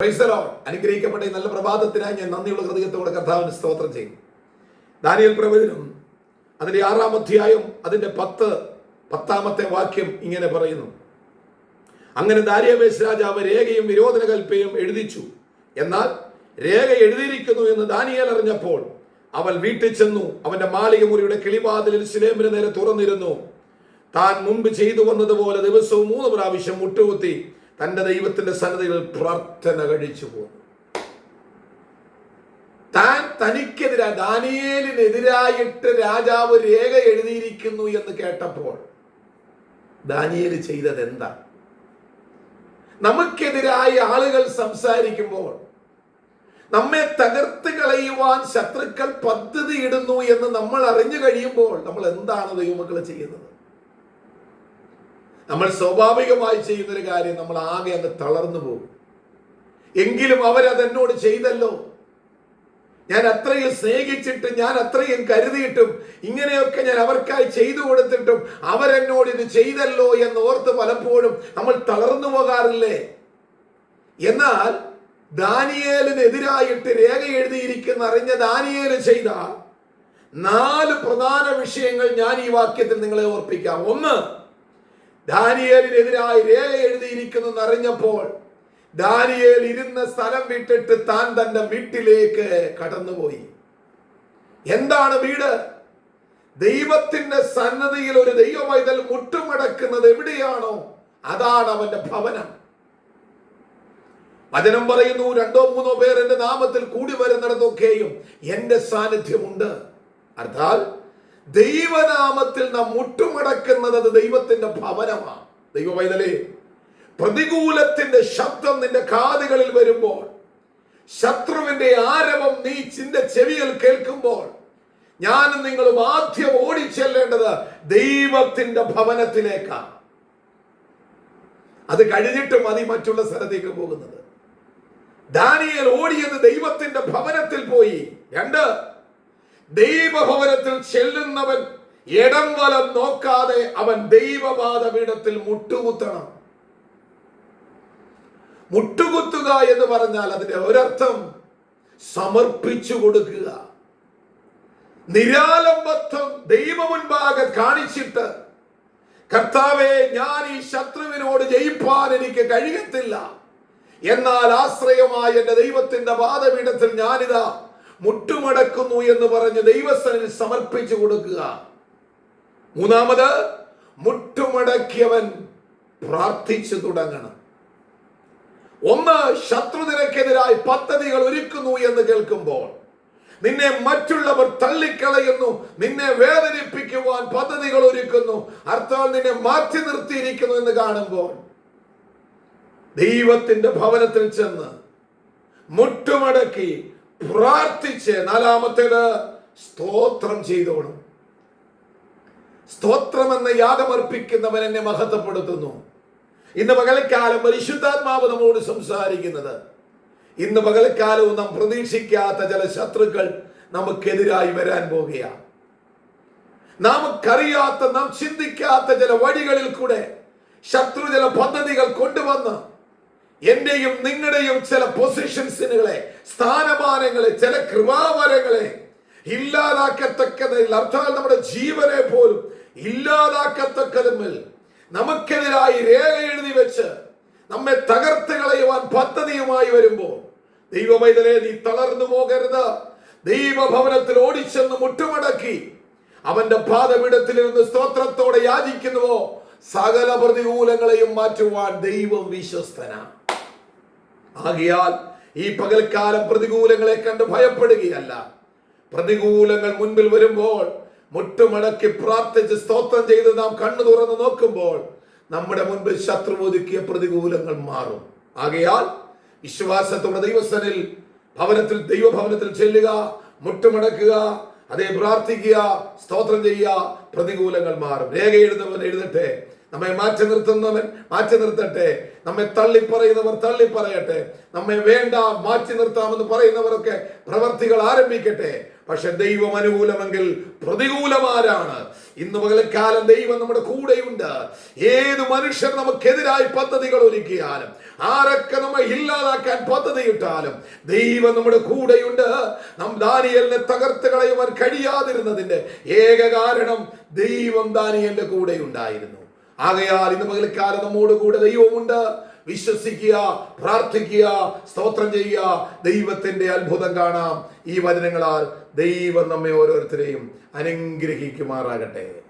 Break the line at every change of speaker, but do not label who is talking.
Praise the Lord. അനുഗ്രഹിക്കപ്പെട്ട ഈ നല്ല പ്രഭാതത്തിനായി ഞാൻ നന്ദിയുള്ള ഹൃദയത്തോടെ കർത്താവിന് സ്തോത്രം ചെയ്യും. ദാനിയേൽ പ്രവചനം അതിന്റെ 6-ാം അധ്യായം അതിന്റെ 10-ാമത്തെ വാക്യം ഇങ്ങനെ പറയുന്നു: അങ്ങനെ ദാരിയാവേശ് രാജാവ് രേഖയും വിരോധന കൽപ്പയും എഴുതിച്ചു. എന്നാൽ രേഖ എഴുതിയിരിക്കുന്നു എന്ന് ദാനിയേൽ അറിഞ്ഞപ്പോൾ അവൻ വീട്ടിൽ ചെന്നു. അവന്റെ മാളിക മുറിയുടെ കിളിവാതിലിൽ ശിലേമിന് നേരെ തുറന്നിരുന്നു. താൻ മുമ്പ് ചെയ്തു വന്നതുപോലെ ദിവസവും 3 പ്രാവശ്യം മുട്ടുകുത്തി തന്റെ ദൈവത്തിന്റെ സന്നിധിയിൽ പ്രാർത്ഥന കഴിച്ചു പോന്നു. തനിക്കെതിരായി ദാനിയേലിനെതിരായിട്ട് രാജാവ് രേഖ എഴുതിയിരിക്കുന്നു എന്ന് കേട്ടപ്പോൾ ദാനിയേൽ ചെയ്തത് എന്താ? നമുക്കെതിരായി ആളുകൾ സംസാരിക്കുമ്പോൾ, നമ്മെ തകർത്ത് കളയുവാൻ ശത്രുക്കൾ പദ്ധതി ഇടുന്നു എന്ന് നമ്മൾ അറിഞ്ഞു കഴിയുമ്പോൾ നമ്മൾ എന്താണ് ദൈവമക്കളെ ചെയ്യുന്നത്? നമ്മൾ സ്വാഭാവികമായി ചെയ്യുന്നൊരു കാര്യം, നമ്മൾ ആകെ അങ്ങ് തളർന്നു പോകും. എങ്കിലും അവരതെന്നോട് ചെയ്തല്ലോ, ഞാൻ അത്രയും സ്നേഹിച്ചിട്ട്, ഞാൻ അത്രയും കരുതിയിട്ടും, ഇങ്ങനെയൊക്കെ ഞാൻ അവർക്കായി ചെയ്തു കൊടുത്തിട്ടും അവരെന്നോട് ഇത് ചെയ്തല്ലോ എന്ന് ഓർത്ത് പലപ്പോഴും നമ്മൾ തളർന്നു പോകാറില്ലേ? എന്നാൽ ദാനിയേലിനെതിരായിട്ട് രേഖ എഴുതിയിരിക്കുന്ന അറിഞ്ഞ ദാനിയേൽ ചെയ്ത 4 പ്രധാന വിഷയങ്ങൾ ഞാൻ ഈ വാക്യത്തിൽ നിങ്ങളെ ഓർപ്പിക്കാം. 1, ദാനിയേലിനെതിരായി രേഖ എഴുതിയിരിക്കുന്നു എന്നറിഞ്ഞപ്പോൾ ദാനിയേൽ ഇരുന്ന സ്ഥലം വിട്ടിട്ട് താൻ തന്റെ വീട്ടിലേക്ക് കടന്നുപോയി. എന്താണ് വീട്? ദൈവത്തിന്റെ സന്നദ്ധിയിൽ ഒരു ദൈവവൈതൽ മുട്ടുമടക്കുന്നത് എവിടെയാണോ അതാണ് അവന്റെ ഭവനം. വചനം പറയുന്നു, 2-3 പേർ എന്റെ നാമത്തിൽ കൂടി വരുന്നിടത്തൊക്കെയും എന്റെ സാന്നിധ്യമുണ്ട്. അർത്ഥാൽ ദൈവനാമത്തിൽ നാം മുട്ടുമടക്കുന്നത് അത് ദൈവത്തിന്റെ ഭവനമാണ്. ദൈവവൈതലേ, പ്രതികൂലത്തിന്റെ ശബ്ദം നിന്റെ കാതുകളിൽ വരുമ്പോൾ, ശത്രുവിന്റെ ആരവം നീ നിന്റെ ചെവിയിൽ കേൾക്കുമ്പോൾ, ഞാനും നിങ്ങളും ആദ്യം ഓടിച്ചെല്ലേണ്ടത് ദൈവത്തിന്റെ ഭവനത്തിലേക്കാണ്. അത് കഴിഞ്ഞിട്ട് മതി മറ്റുള്ള സ്ഥലത്തേക്ക് പോകുന്നത്. ദാനിയേൽ ഓടിയത് ദൈവത്തിന്റെ ഭവനത്തിൽ പോയി. 2, ദൈവഭവനത്തിൽ ചെല്ലുന്നവൻ ഇടം വലം നോക്കാതെ അവൻ ദൈവപാദപീഠത്തിൽ മുട്ടുകുത്തണം. മുട്ടുകുത്തുക എന്ന് പറഞ്ഞാൽ അതിന്റെ ഒരർത്ഥം സമർപ്പിച്ചു കൊടുക്കുക. നിരാലംബത്വം ദൈവ മുൻപാകെ കാണിച്ചിട്ട്, കർത്താവേ, ഞാൻ ഈ ശത്രുവിനോട് ജയിപ്പാൻ എനിക്ക് കഴിയത്തില്ല, എന്നാൽ ആശ്രയമായ എന്റെ ദൈവത്തിന്റെ പാദപീഠത്തിൽ ഞാനിതാ മുട്ടുമടക്കുന്നു എന്ന് പറഞ്ഞ് ദൈവസന്നിധിയിൽ സമർപ്പിച്ചു കൊടുക്കുക. 3, മുട്ടുമടക്കിയവൻ പ്രാർത്ഥിച്ചു തുടങ്ങണം. 1, ശത്രു നിനക്കെതിരായി പദ്ധതികൾ ഒരുക്കുന്നു എന്ന് കേൾക്കുമ്പോൾ, നിന്നെ മറ്റുള്ളവർ തള്ളിക്കളയുന്നു, നിന്നെ വേദനിപ്പിക്കുവാൻ പദ്ധതികൾ ഒരുക്കുന്നു, അർത്ഥം നിന്നെ മാറ്റി നിർത്തിയിരിക്കുന്നു എന്ന് കാണുമ്പോൾ ദൈവത്തിന്റെ ഭവനത്തിൽ ചെന്ന് മുട്ടുമടക്കി പ്രാർത്ഥിച്ച് 4, സ്തോത്രം ചെയ്തോണം. സ്തോത്രം എന്ന യാഗമർപ്പിക്കുന്നവൻ എന്നെ മഹത്വപ്പെടുത്തുന്നു. ഇന്ന് പകൽക്കാലം പരിശുദ്ധാത്മാവ് നമ്മോട് സംസാരിക്കുന്നത്, ഇന്ന് പകൽക്കാലവും നാം പ്രതീക്ഷിക്കാത്ത ചില ശത്രുക്കൾ നമുക്കെതിരായി വരാൻ പോകുകയാണ്. നമുക്കറിയാത്ത, നാം ചിന്തിക്കാത്ത ചില വഴികളിൽ കൂടെ ശത്രു ചില പദ്ധതികൾ കൊണ്ടുവന്ന് എന്റെയും നിങ്ങളുടെയും ചില പൊസിഷൻസിനുകളെ, സ്ഥാനമാനങ്ങളെ, ചില കൃപാവരങ്ങളെ ഇല്ലാതാക്കത്തക്കതിൽ, അർത്ഥാൽ നമ്മുടെ ജീവനെ പോലും ഇല്ലാതാക്കത്തക്കതിൽ നമുക്കെതിരായി രേഖ എഴുതി വെച്ച് നമ്മെ തകർത്ത് കളയുവാൻ പദ്ധതിയുമായി വരുമ്പോൾ, ദൈവമൈതലേ, നീ തളർന്നു പോകരുത്. ദൈവഭവനത്തിൽ ഓടിച്ചെന്ന് മുട്ടുമടക്കി അവന്റെ പാദപീഠത്തിലിരുന്ന് സ്തോത്രത്തോടെ യാചിക്കുന്നുവോ, സകല പ്രതികൂലങ്ങളെയും മാറ്റുവാൻ ദൈവം വിശ്വസ്തനാണ്. ആകയാൽ ഈ പകൽക്കാലം പ്രതികൂലങ്ങളെ കണ്ട് ഭയപ്പെടുകയല്ല. പ്രതികൂലങ്ങൾ മുൻപിൽ വരുമ്പോൾ മുട്ടുമടക്കി പ്രാർത്ഥിച്ച് സ്തോത്രം ചെയ്ത് നാം കണ്ണു തുറന്ന് നോക്കുമ്പോൾ നമ്മുടെ മുൻപിൽ ശത്രു ഒതുക്കിയ പ്രതികൂലങ്ങൾ മാറും. ആകയാൽ വിശ്വാസത്തോടെ ദൈവസനിൽ ഭവനത്തിൽ, ദൈവഭവനത്തിൽ ചെല്ലുക, മുട്ടുമടക്കുക, അതേ പ്രാർത്ഥിക്കുക, സ്തോത്രം ചെയ്യുക, പ്രതികൂലങ്ങൾ മാറും. രേഖ എഴുതുന്നവൻ എഴുതട്ടെ, നമ്മെ മാറ്റി നിർത്തുന്നവൻ മാറ്റി നിർത്തട്ടെ. നമ്മെ തള്ളിപ്പറയുന്നവർ തള്ളിപ്പറയട്ടെ. നമ്മെ വേണ്ട, മാറ്റി നിർത്താമെന്ന് പറയുന്നവരൊക്കെ പ്രവർത്തികൾ ആരംഭിക്കട്ടെ. പക്ഷെ ദൈവം അനുകൂലമെങ്കിൽ പ്രതികൂലമാരാണ്? ഇന്ന് പകൽക്കാലം ദൈവം നമ്മുടെ കൂടെയുണ്ട്. ഏത് മനുഷ്യർ നമുക്കെതിരായി പദ്ധതികൾ ഒരുക്കിയാലും, ആരൊക്കെ നമ്മെ ഇല്ലാതാക്കാൻ പദ്ധതിയിട്ടാലും ദൈവം നമ്മുടെ കൂടെയുണ്ട്. ദാനിയേലിനെ തകർത്ത് കളയുവാൻ കഴിയാതിരുന്നതിന്റെ ഏക കാരണം ദൈവം ദാനിയേലിന്റെ കൂടെ ഉണ്ടായിരുന്നു. ആകയാൽ ഇന്ന് പകൽക്കാലം നമ്മോട് കൂടെ ദൈവമുണ്ട്. വിശ്വസിക്കുക, പ്രാർത്ഥിക്കുക, സ്തോത്രം ചെയ്യുക. ദൈവത്തിന്റെ അത്ഭുതം കാണാം. ഈ വചനങ്ങളാൽ ദൈവം നമ്മെ ഓരോരുത്തരെയും അനുഗ്രഹിക്കുമാറാകട്ടെ.